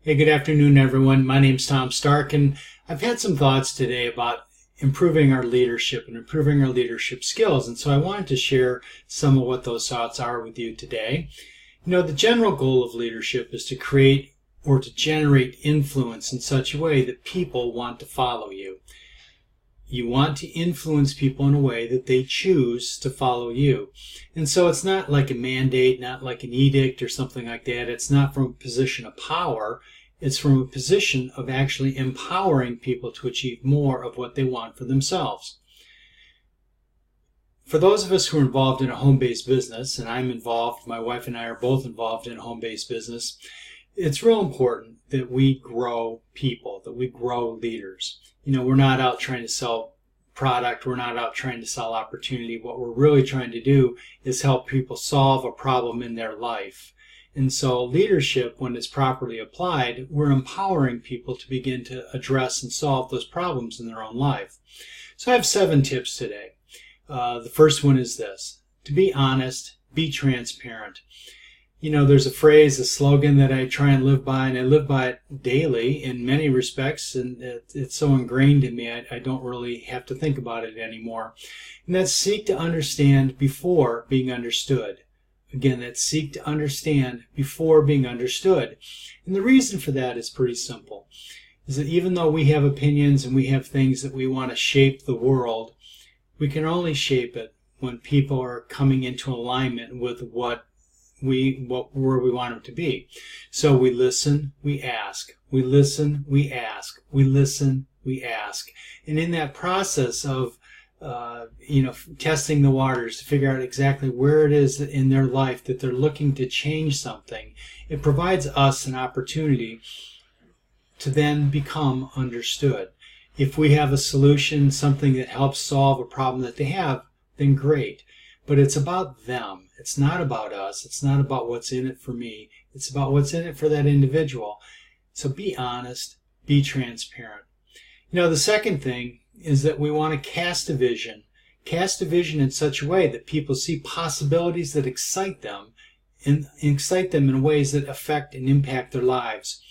Hey, good afternoon, everyone. My name's Tom Stark, and I've had some thoughts today about improving our leadership and improving our leadership skills. And so I wanted to share some of what those thoughts are with you today. The general goal of leadership is to create or to generate influence in such a way that people want to follow you. You want to influence people in a way that they choose to follow you. And so it's not like a mandate, not like an edict or something like that. It's not from a position of power. It's from a position of actually empowering people to achieve more of what they want for themselves. For those of us who are involved in a home-based business, and I'm involved, my wife and I are both involved in a home-based business, it's real important that we grow people, that we grow leaders. We're not out trying to sell product. We're not out trying to sell opportunity. What we're really trying to do is help people solve a problem in their life. And so leadership, when it's properly applied, we're empowering people to begin to address and solve those problems in their own life. So I have 7 tips today. The first one is this: to be honest, be transparent. There's a phrase, a slogan that I try and live by, and I live by it daily in many respects, and it's so ingrained in me I don't really have to think about it anymore. And that's seek to understand before being understood. Again, that's seek to understand before being understood. And the reason for that is pretty simple, is that even though we have opinions and we have things that we want to shape the world, we can only shape it when people are coming into alignment with where we want them to be. So we listen, we ask. We listen, we ask. We listen, we ask. And in that process of testing the waters to figure out exactly where it is in their life that they're looking to change something, it provides us an opportunity to then become understood. If we have a solution, something that helps solve a problem that they have, then great. But it's about them. It's not about us. It's not about what's in it for me. It's about what's in it for that individual. So be honest, be transparent. The second thing is that we want to cast a vision. Cast a vision in such a way that people see possibilities that excite them and excite them in ways that affect and impact their lives.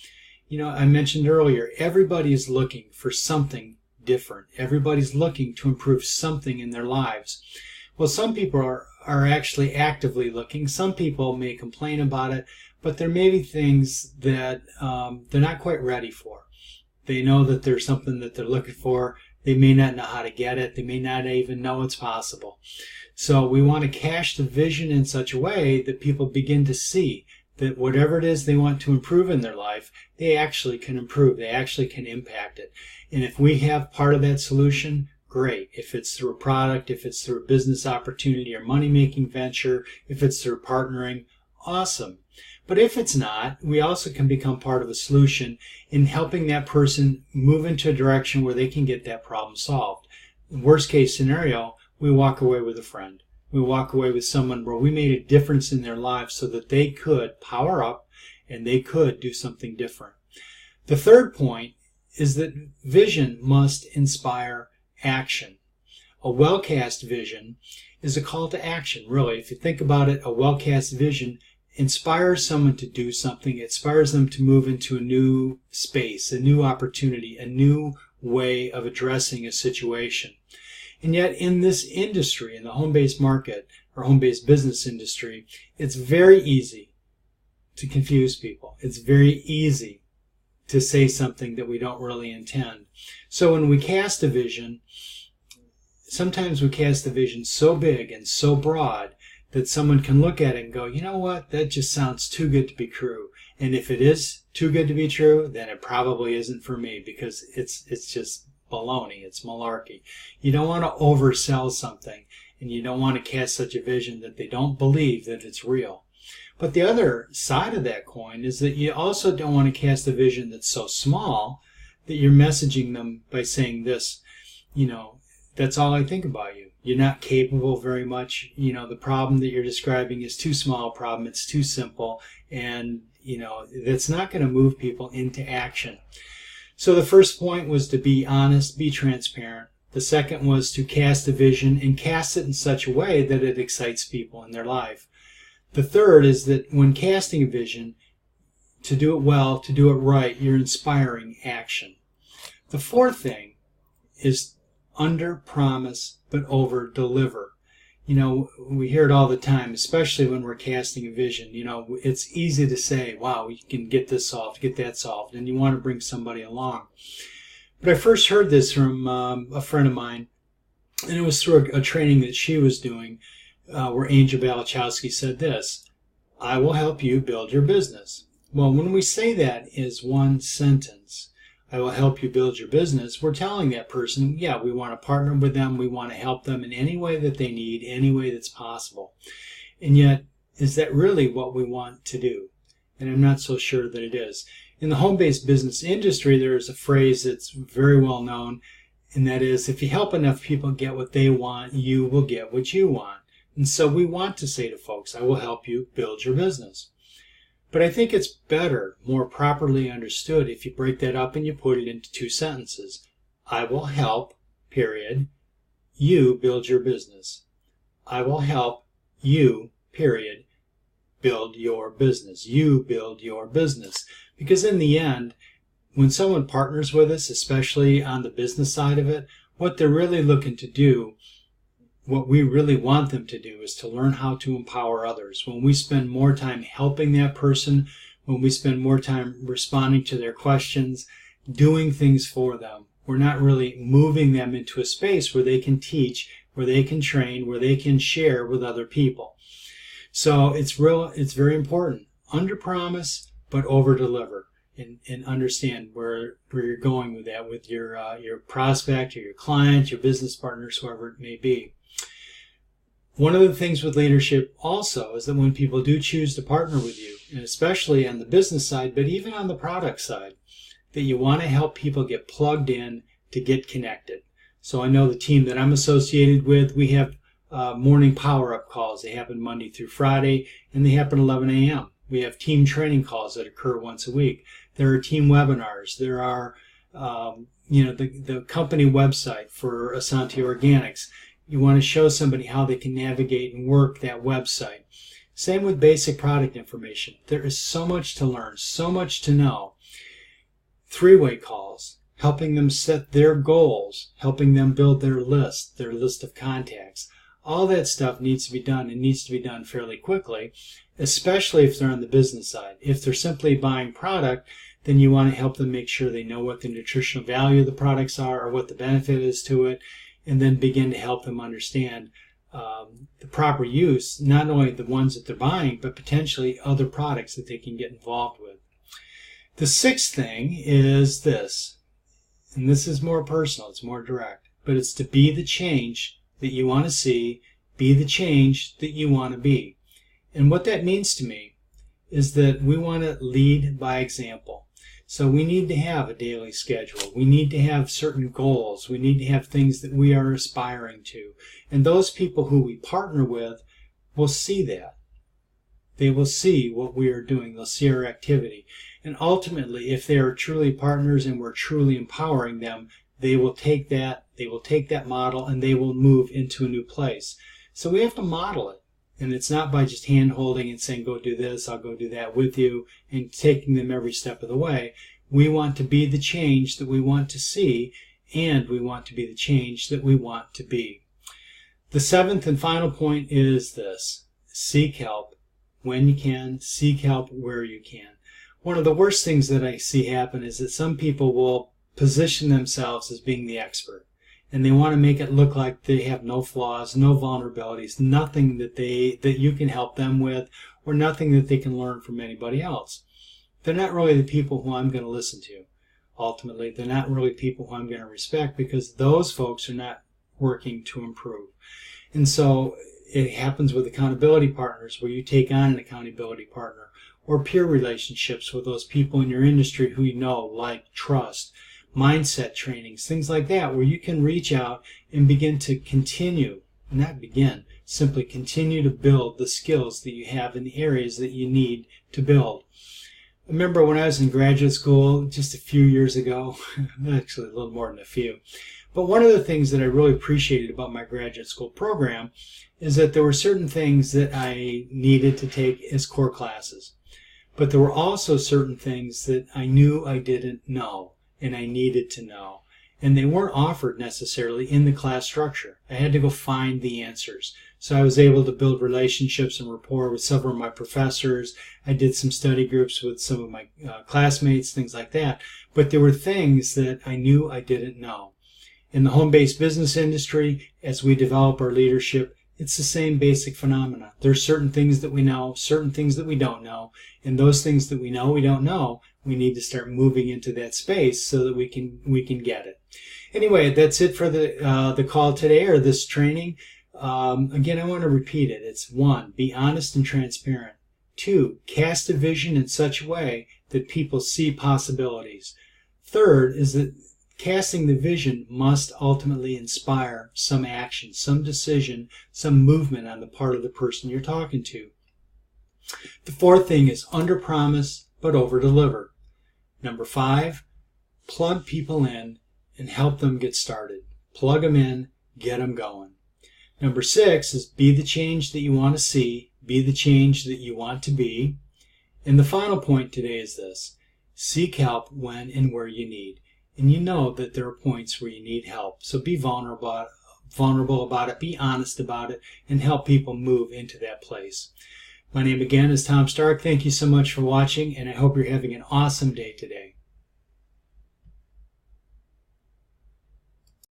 I mentioned earlier, everybody is looking for something different. Everybody's looking to improve something in their lives. Well, some people are actually actively looking. Some people may complain about it, but there may be things that they're not quite ready for. They know that there's something that they're looking for. They may not know how to get it. They may not even know it's possible. So we want to cast the vision in such a way that people begin to see that whatever it is they want to improve in their life, they actually can improve. They actually can impact it. And if we have part of that solution, great. If it's through a product, if it's through a business opportunity or money-making venture, if it's through partnering, awesome. But if it's not, we also can become part of a solution in helping that person move into a direction where they can get that problem solved. Worst case scenario, we walk away with a friend. We walk away with someone where we made a difference in their lives so that they could power up and they could do something different. The third point is that vision must inspire action. A well-cast vision is a call to action, really. If you think about it, a well-cast vision inspires someone to do something. It inspires them to move into a new space, a new opportunity, a new way of addressing a situation. And yet in this industry, in the home-based market or home-based business industry, it's very easy to confuse people. It's very easy to say something that we don't really intend. So when we cast a vision, sometimes we cast a vision so big and so broad that someone can look at it and go, you know what, that just sounds too good to be true. And if it is too good to be true, then it probably isn't for me, because it's just baloney. It's malarkey. You don't want to oversell something, and you don't want to cast such a vision that they don't believe that it's real. But the other side of that coin is that you also don't want to cast a vision that's so small that you're messaging them by saying this, that's all I think about you. You're not capable very much. The problem that you're describing is too small a problem. It's too simple. And, that's not going to move people into action. So the first point was to be honest, be transparent. The second was to cast a vision and cast it in such a way that it excites people in their life. The third is that when casting a vision, to do it well, to do it right, you're inspiring action. The fourth thing is under promise but over deliver. We hear it all the time, especially when we're casting a vision. It's easy to say, wow, you can get this solved, get that solved, and you want to bring somebody along. But I first heard this from a friend of mine, and it was through a training that she was doing where Angel Balichowski said this: I will help you build your business. Well, when we say that as one sentence, I will help you build your business, we're telling that person, yeah, we want to partner with them, we want to help them in any way that they need, any way that's possible. And yet, is that really what we want to do? And I'm not so sure that it is. In the home-based business industry, there is a phrase that's very well known, and that is, if you help enough people get what they want, you will get what you want. And so we want to say to folks, I will help you build your business. But I think it's better, more properly understood, if you break that up and you put it into two sentences. I will help, period, you build your business. I will help you, period, build your business. You build your business. Because in the end, when someone partners with us, especially on the business side of it, what they're really looking to do, what we really want them to do, is to learn how to empower others. When we spend more time helping that person, when we spend more time responding to their questions, doing things for them, we're not really moving them into a space where they can teach, where they can train, where they can share with other people. So it's very important. Under promise, but over deliver. And understand where you're going with that, with your prospect or your client, your business partners, whoever it may be. One of the things with leadership also is that when people do choose to partner with you, and especially on the business side, but even on the product side, that you want to help people get plugged in to get connected. So I know the team that I'm associated with, we have morning power-up calls. They happen Monday through Friday, and they happen 11 a.m. We have team training calls that occur once a week. There are team webinars. There are, the company website for Asante Organics. You want to show somebody how they can navigate and work that website. Same with basic product information. There is so much to learn, so much to know. Three-way calls, helping them set their goals, helping them build their list of contacts. All that stuff needs to be done, and needs to be done fairly quickly, especially if they're on the business side. If they're simply buying product, then you want to help them make sure they know what the nutritional value of the products are or what the benefit is to it, and then begin to help them understand the proper use, not only the ones that they're buying, but potentially other products that they can get involved with. The sixth thing is this, and this is more personal, it's more direct, but it's to be the change that you want to see, be the change that you want to be. And what that means to me is that we want to lead by example. So we need to have a daily schedule. We need to have certain goals. We need to have things that we are aspiring to. And those people who we partner with will see that. They will see what we are doing. They'll see our activity. And ultimately, if they are truly partners and we're truly empowering them, they will take that model and they will move into a new place. So we have to model it. And it's not by just hand-holding and saying, go do this, I'll go do that with you, and taking them every step of the way. We want to be the change that we want to see, and we want to be the change that we want to be. The seventh and final point is this: seek help when you can, seek help where you can. One of the worst things that I see happen is that some people will position themselves as being the expert. And they want to make it look like they have no flaws, no vulnerabilities, nothing that you can help them with, or nothing that they can learn from anybody else. They're not really the people who I'm going to listen to. Ultimately, they're not really people who I'm going to respect, because those folks are not working to improve. And so it happens with accountability partners, where you take on an accountability partner, or peer relationships with those people in your industry who you know, like, trust. Mindset trainings, things like that, where you can reach out and begin to simply continue to build the skills that you have in the areas that you need to build. I remember when I was in graduate school just a few years ago, actually a little more than a few, but one of the things that I really appreciated about my graduate school program is that there were certain things that I needed to take as core classes. But there were also certain things that I knew I didn't know and I needed to know. And they weren't offered necessarily in the class structure. I had to go find the answers. So I was able to build relationships and rapport with several of my professors. I did some study groups with some of my classmates, things like that. But there were things that I knew I didn't know. In the home-based business industry, as we develop our leadership, it's the same basic phenomena. There's certain things that we know, certain things that we don't know, and those things that we know we don't know, we need to start moving into that space so that we can get it. Anyway, that's it for the call today, or this training. Again, I want to repeat it. It's 1, be honest and transparent. 2, cast a vision in such a way that people see possibilities. 3rd is that casting the vision must ultimately inspire some action, some decision, some movement on the part of the person you're talking to. The 4th thing is under-promise but over-deliver. Number 5, plug people in and help them get started. Plug them in, get them going. Number 6 is be the change that you want to see, be the change that you want to be. And the final point today is this: seek help when and where you need. And you know that there are points where you need help. So be vulnerable about it, be honest about it, and help people move into that place. My name again is Tom Stark. Thank you so much for watching, and I hope you're having an awesome day today.